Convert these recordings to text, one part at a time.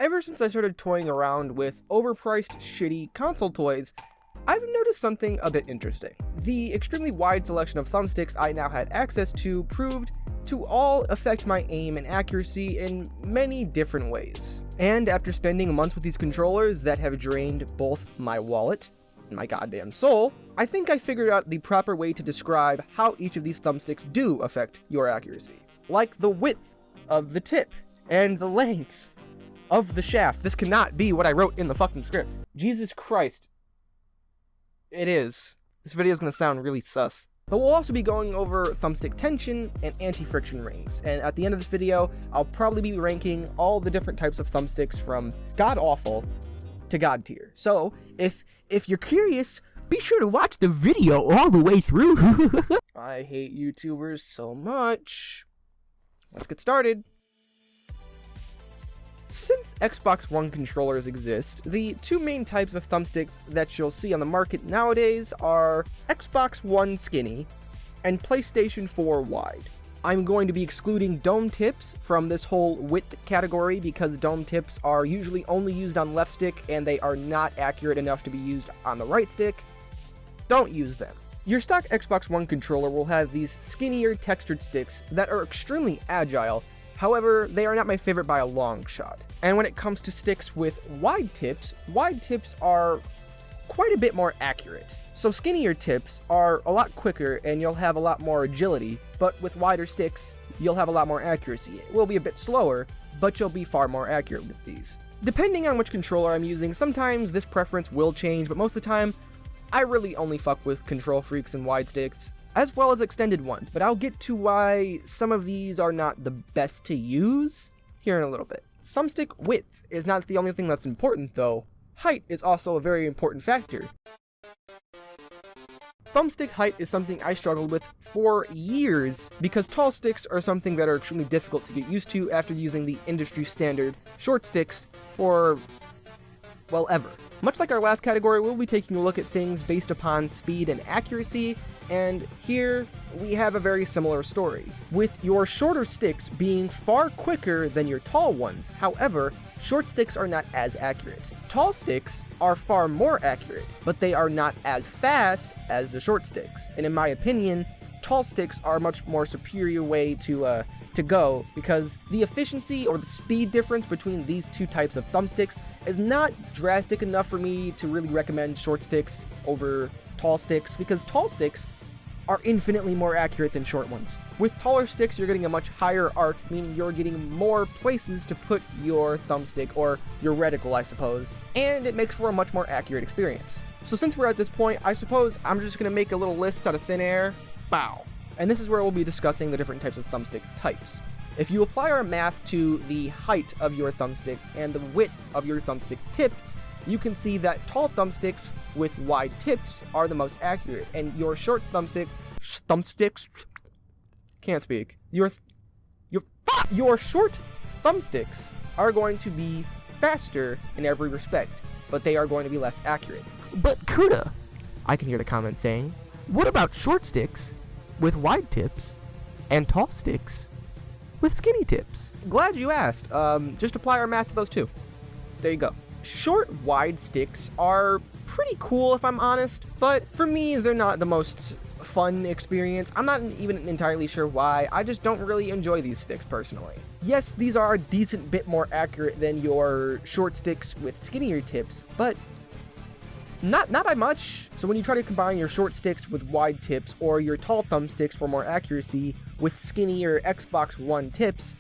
Ever since I started toying around with overpriced, shitty console toys, I've noticed something a bit interesting. The extremely wide selection of thumbsticks I now had access to proved to all affect my aim and accuracy in many different ways. And after spending months with these controllers that have drained both my wallet and my goddamn soul, I think I figured out the proper way to describe how each of these thumbsticks do affect your accuracy. Like the width of the tip and the length of the shaft. This cannot be what I wrote in the fucking script. Jesus Christ. It is. This video is going to sound really sus. But we'll also be going over thumbstick tension and anti-friction rings, and at the end of this video, I'll probably be ranking all the different types of thumbsticks from god-awful to god-tier. So, if you're curious, be sure to watch the video all the way through. I hate YouTubers so much. Let's get started. Since Xbox One controllers exist, the two main types of thumbsticks that you'll see on the market nowadays are Xbox One Skinny and PlayStation 4 Wide. I'm going to be excluding dome tips from this whole width category because dome tips are usually only used on left stick and they are not accurate enough to be used on the right stick. Don't use them. Your stock Xbox One controller will have these skinnier textured sticks that are extremely agile. However, they are not my favorite by a long shot. And when it comes to sticks with wide tips are quite a bit more accurate. So skinnier tips are a lot quicker and you'll have a lot more agility, but with wider sticks, you'll have a lot more accuracy. It will be a bit slower, but you'll be far more accurate with these. Depending on which controller I'm using, sometimes this preference will change, but most of the time, I really only fuck with control freaks and wide sticks, as well as extended ones, but I'll get to why some of these are not the best to use here in a little bit. Thumbstick width is not the only thing that's important though. Height is also a very important factor. Thumbstick height is something I struggled with for years because tall sticks are something that are extremely difficult to get used to after using the industry standard short sticks for, well, ever. Much like our last category, we'll be taking a look at things based upon speed and accuracy, and here we have a very similar story, with your shorter sticks being far quicker than your tall ones. However, short sticks are not as accurate. Tall sticks are far more accurate, but they are not as fast as the short sticks. And in my opinion, tall sticks are a much more superior way to go, because the efficiency or the speed difference between these two types of thumbsticks is not drastic enough for me to really recommend short sticks over tall sticks, because tall sticks are infinitely more accurate than short ones. With taller sticks, you're getting a much higher arc, meaning you're getting more places to put your thumbstick, or your reticle, I suppose, and it makes for a much more accurate experience. So since we're at this point, I suppose I'm just gonna make a little list out of thin air. Bow. And this is where we'll be discussing the different types of thumbstick types. If you apply our math to the height of your thumbsticks and the width of your thumbstick tips, you can see that tall thumbsticks with wide tips are the most accurate, and your short thumbsticks, can't speak, your short thumbsticks are going to be faster in every respect, but they are going to be less accurate. But Kuda, I can hear the comments saying, what about short sticks with wide tips and tall sticks with skinny tips? Glad you asked. Just apply our math to those two. There you go. Short, wide sticks are pretty cool if I'm honest, but for me, they're not the most fun experience. I'm not even entirely sure why. I just don't really enjoy these sticks personally. Yes, these are a decent bit more accurate than your short sticks with skinnier tips, but not by much. So when you try to combine your short sticks with wide tips, or your tall thumbsticks for more accuracy with skinnier Xbox One tips,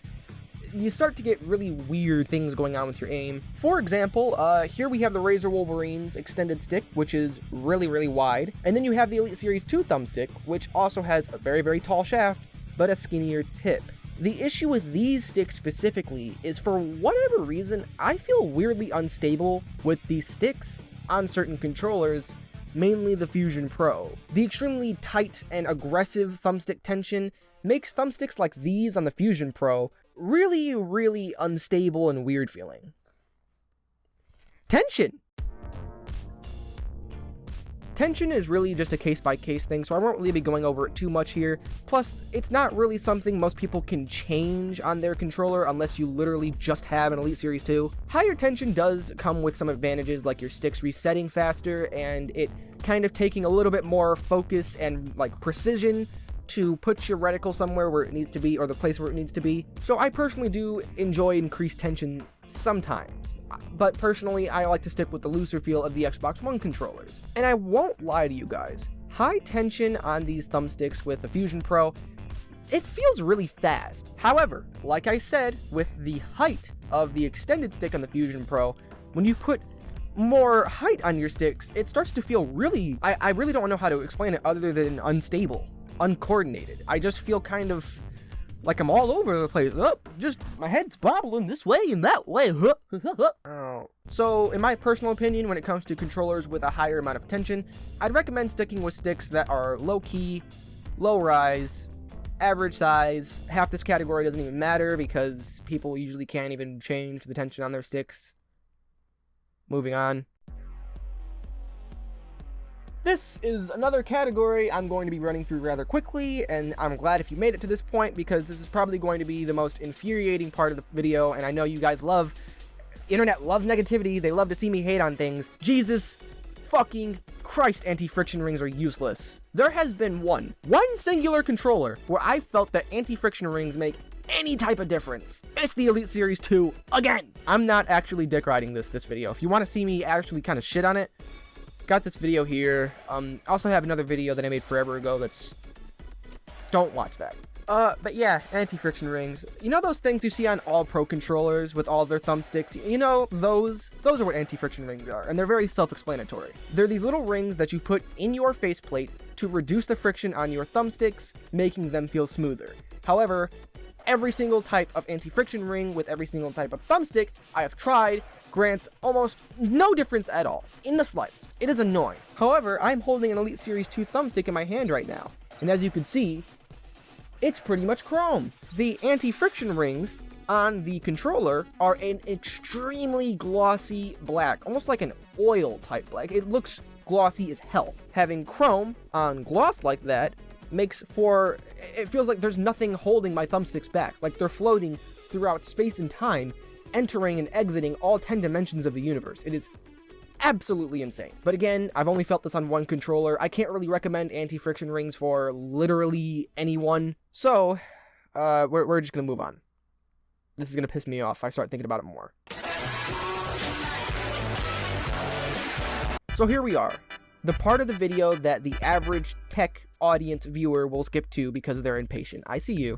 you start to get really weird things going on with your aim. For example, here we have the Razer Wolverine's extended stick, which is really, really wide. And then you have the Elite Series 2 thumbstick, which also has a very, very tall shaft, but a skinnier tip. The issue with these sticks specifically is, for whatever reason, I feel weirdly unstable with these sticks on certain controllers, mainly the Fusion Pro. The extremely tight and aggressive thumbstick tension makes thumbsticks like these on the Fusion Pro really, really unstable and weird feeling. Tension! Tension is really just a case-by-case thing, so I won't really be going over it too much here. Plus, it's not really something most people can change on their controller unless you literally just have an Elite Series 2. Higher tension does come with some advantages, like your sticks resetting faster and it kind of taking a little bit more focus and like precision to put your reticle somewhere where it needs to be, or the place where it needs to be. So I personally do enjoy increased tension sometimes, but personally I like to stick with the looser feel of the Xbox One controllers. And I won't lie to you guys, high tension on these thumbsticks with the Fusion Pro, it feels really fast. However, like I said, with the height of the extended stick on the Fusion Pro, when you put more height on your sticks, it starts to feel really, I really don't know how to explain it other than unstable, uncoordinated. I just feel kind of like I'm all over the place. Just my head's bobbling this way and that way. Oh. So, in my personal opinion, when it comes to controllers with a higher amount of tension, I'd recommend sticking with sticks that are low key, low rise, average size. Half this category doesn't even matter because people usually can't even change the tension on their sticks. Moving on. This is another category I'm going to be running through rather quickly, and I'm glad if you made it to this point because this is probably going to be the most infuriating part of the video, and I know you guys internet loves negativity, they love to see me hate on things. Jesus fucking Christ, anti-friction rings are useless. There has been one singular controller where I felt that anti-friction rings make any type of difference. It's the Elite Series 2 again. I'm not actually dick riding this video. If you want to see me actually kind of shit on it, got this video here. Also have another video that I made forever ago don't watch that. But yeah, anti-friction rings. You know those things you see on all pro controllers with all their thumbsticks? You know, those are what anti-friction rings are, and they're very self-explanatory. They're these little rings that you put in your faceplate to reduce the friction on your thumbsticks, making them feel smoother. However, every single type of anti-friction ring with every single type of thumbstick I have tried grants almost no difference at all, in the slightest. It is annoying. However, I'm holding an Elite Series 2 thumbstick in my hand right now, and as you can see, it's pretty much chrome. The anti-friction rings on the controller are an extremely glossy black, almost like an oil type black. It looks glossy as hell. Having chrome on gloss like that it feels like there's nothing holding my thumbsticks back, like they're floating throughout space and time, entering and exiting all 10 dimensions of the universe. It is absolutely insane. But again, I've only felt this on one controller. I can't really recommend anti-friction rings for literally anyone. So, we're just gonna move on. This is gonna piss me off if I start thinking about it more. So here we are. The part of the video that the average tech audience viewer will skip to because they're impatient. I see you.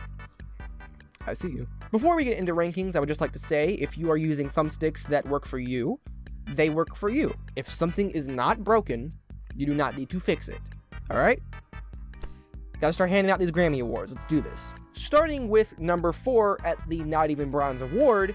I see you. Before we get into rankings, I would just like to say, if you are using thumbsticks that work for you, they work for you. If something is not broken, you do not need to fix it. Alright? Gotta start handing out these Grammy Awards. Let's do this. Starting with number 4 at the Not Even Bronze Award,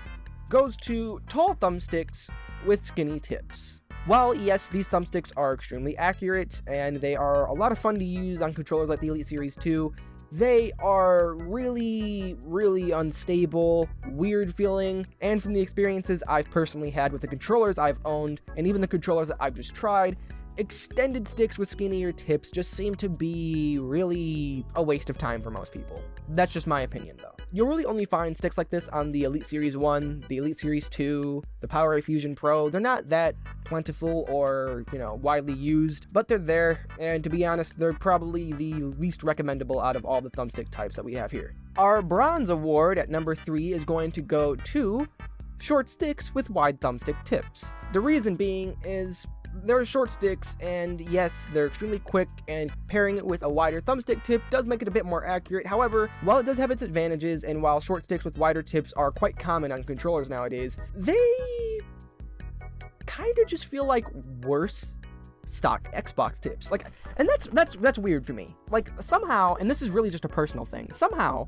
goes to tall thumbsticks with skinny tips. While, yes, these thumbsticks are extremely accurate, and they are a lot of fun to use on controllers like the Elite Series 2, they are really, really unstable, weird feeling, and from the experiences I've personally had with the controllers I've owned, and even the controllers that I've just tried, extended sticks with skinnier tips just seem to be really a waste of time for most people. That's just my opinion, though. You'll really only find sticks like this on the Elite Series 1, the Elite Series 2, the PowerA Fusion Pro. They're not that plentiful or, widely used, but they're there, and to be honest, they're probably the least recommendable out of all the thumbstick types that we have here. Our Bronze Award at number 3 is going to go to short sticks with wide thumbstick tips. The reason being is they're short sticks, and yes, they're extremely quick, and pairing it with a wider thumbstick tip does make it a bit more accurate. However, while it does have its advantages, and while short sticks with wider tips are quite common on controllers nowadays, they kind of just feel like worse stock Xbox tips. And that's weird for me. Somehow, and this is really just a personal thing, somehow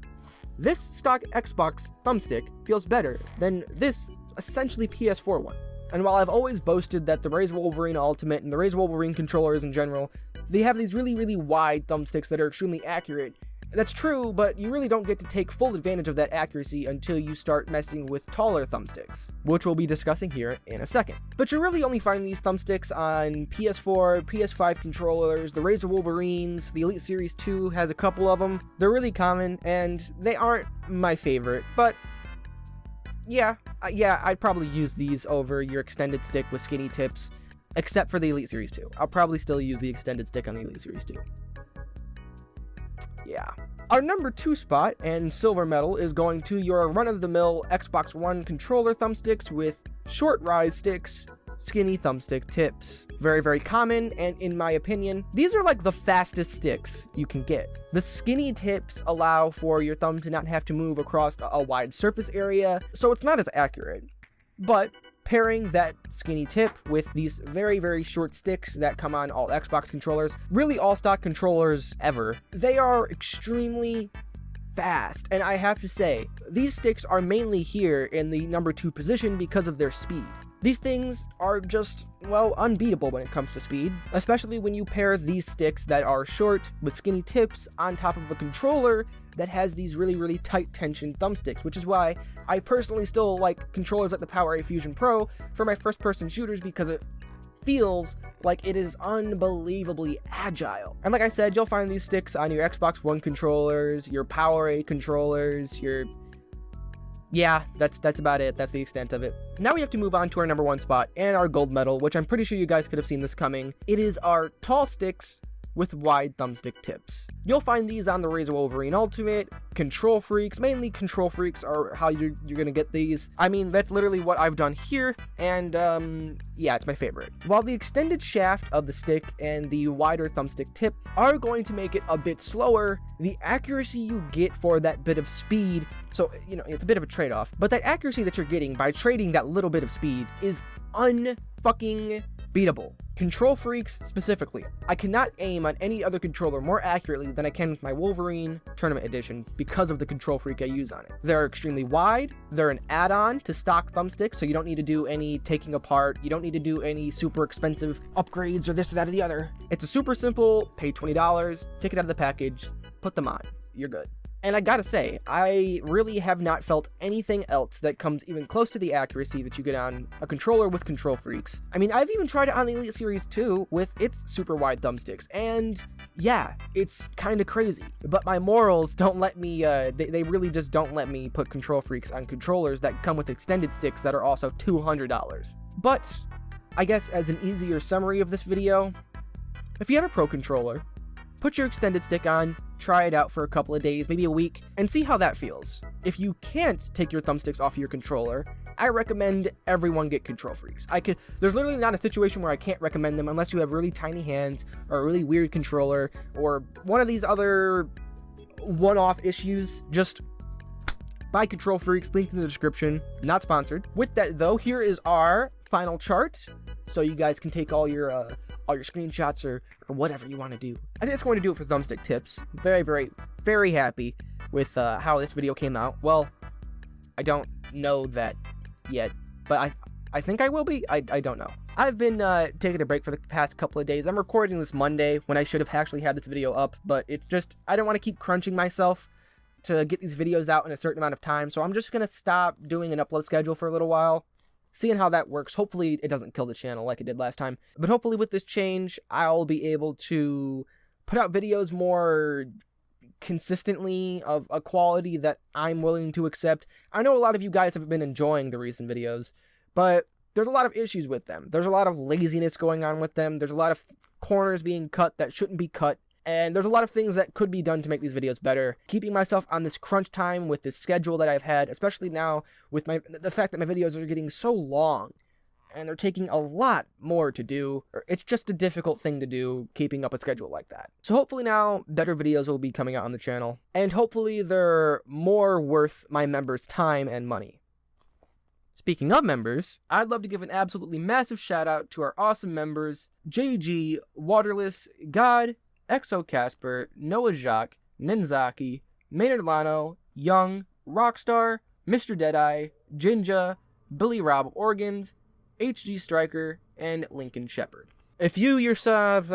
this stock Xbox thumbstick feels better than this essentially PS4 one. And while I've always boasted that the Ryzen Wolverine Ultimate and the Ryzen Wolverine controllers in general, they have these really, really wide thumbsticks that are extremely accurate, That's true, but you really don't get to take full advantage of that accuracy until you start messing with taller thumbsticks, which we'll be discussing here in a second. But you really only find these thumbsticks on PS4, PS5 controllers, the Razer Wolverines, the Elite Series 2 has a couple of them. They're really common, and they aren't my favorite, but yeah, I'd probably use these over your extended stick with skinny tips, except for the Elite Series 2. I'll probably still use the extended stick on the Elite Series 2. Yeah. Our number 2 spot and silver medal is going to your run-of-the-mill Xbox One controller thumbsticks with short rise sticks, skinny thumbstick tips. Very, very common, and in my opinion, these are like the fastest sticks you can get. The skinny tips allow for your thumb to not have to move across a wide surface area, so it's not as accurate. But pairing that skinny tip with these very, very short sticks that come on all Xbox controllers, really all stock controllers ever, they are extremely fast. And I have to say, these sticks are mainly here in the number 2 position because of their speed. These things are just, well, unbeatable when it comes to speed, especially when you pair these sticks that are short with skinny tips on top of a controller that has these really, really tight tension thumbsticks, which is why I personally still like controllers like the PowerA Fusion Pro for my first-person shooters, because it feels like it is unbelievably agile. And like I said, you'll find these sticks on your Xbox One controllers, your PowerA controllers, yeah, that's about it. That's the extent of it. Now we have to move on to our number 1 spot and our gold medal, which I'm pretty sure you guys could have seen this coming. It is our tall sticks with wide thumbstick tips. You'll find these on the Razer Wolverine Ultimate, Control Freaks. Mainly Control Freaks are how you're gonna get these. I mean, that's literally what I've done here, and yeah, it's my favorite. While the extended shaft of the stick and the wider thumbstick tip are going to make it a bit slower, the accuracy you get for that bit of speed, so, you know, it's a bit of a trade-off, but that accuracy that you're getting by trading that little bit of speed is unfucking beatable. Control Freaks specifically. I cannot aim on any other controller more accurately than I can with my Wolverine Tournament Edition because of the Control Freak I use on it. They're extremely wide, they're an add-on to stock thumbsticks, so you don't need to do any taking apart, you don't need to do any super expensive upgrades or this or that or the other. It's a super simple, pay $20, take it out of the package, put them on, you're good. And I gotta say, I really have not felt anything else that comes even close to the accuracy that you get on a controller with Control Freaks. I mean, I've even tried it on the Elite Series 2 with its super wide thumbsticks, and yeah, it's kinda crazy. But my morals don't let me, they really just don't let me put Control Freaks on controllers that come with extended sticks that are also $200. But, I guess as an easier summary of this video, if you have a Pro controller, put your extended stick on, try it out for a couple of days, maybe a week, and see how that feels. If you can't take your thumbsticks off of your controller, I recommend everyone get Control Freaks. There's literally not a situation where I can't recommend them unless you have really tiny hands, or a really weird controller, or one of these other one-off issues. Just buy Control Freaks, linked in the description, not sponsored. With that though, here is our final chart, so you guys can take all your screenshots or whatever you want to do. I think that's going to do it for thumbstick tips. Very, very, very happy with how this video came out. Well, I don't know that yet, but I think I will be. I don't know. I've been taking a break for the past couple of days. I'm recording this Monday when I should have actually had this video up, but it's just, I don't want to keep crunching myself to get these videos out in a certain amount of time, so I'm just going to stop doing an upload schedule for a little while. Seeing how that works. Hopefully it doesn't kill the channel like it did last time. But hopefully with this change, I'll be able to put out videos more consistently of a quality that I'm willing to accept. I know a lot of you guys have been enjoying the recent videos, but there's a lot of issues with them. There's a lot of laziness going on with them. There's a lot of corners being cut that shouldn't be cut. And there's a lot of things that could be done to make these videos better. Keeping myself on this crunch time with this schedule that I've had, especially now with the fact that my videos are getting so long and they're taking a lot more to do. It's just a difficult thing to do, keeping up a schedule like that. So hopefully now better videos will be coming out on the channel, and hopefully they're more worth my members' time and money. Speaking of members, I'd love to give an absolutely massive shout out to our awesome members, JG, Waterless, God, Exo Casper, Noah Jacques, Ninzaki, Maynard Lano, Young, Rockstar, Mr. Deadeye, Jinja, Billy Rob Organs, HG Striker, and Lincoln Shepherd. If you yourself, you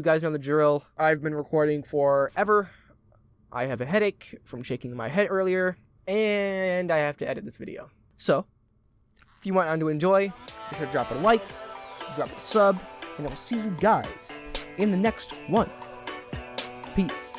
guys know the drill. I've been recording forever. I have a headache from shaking my head earlier, and I have to edit this video. So, if you want to enjoy, be sure to drop a like, drop a sub, and I will see you guys in the next one. Peace.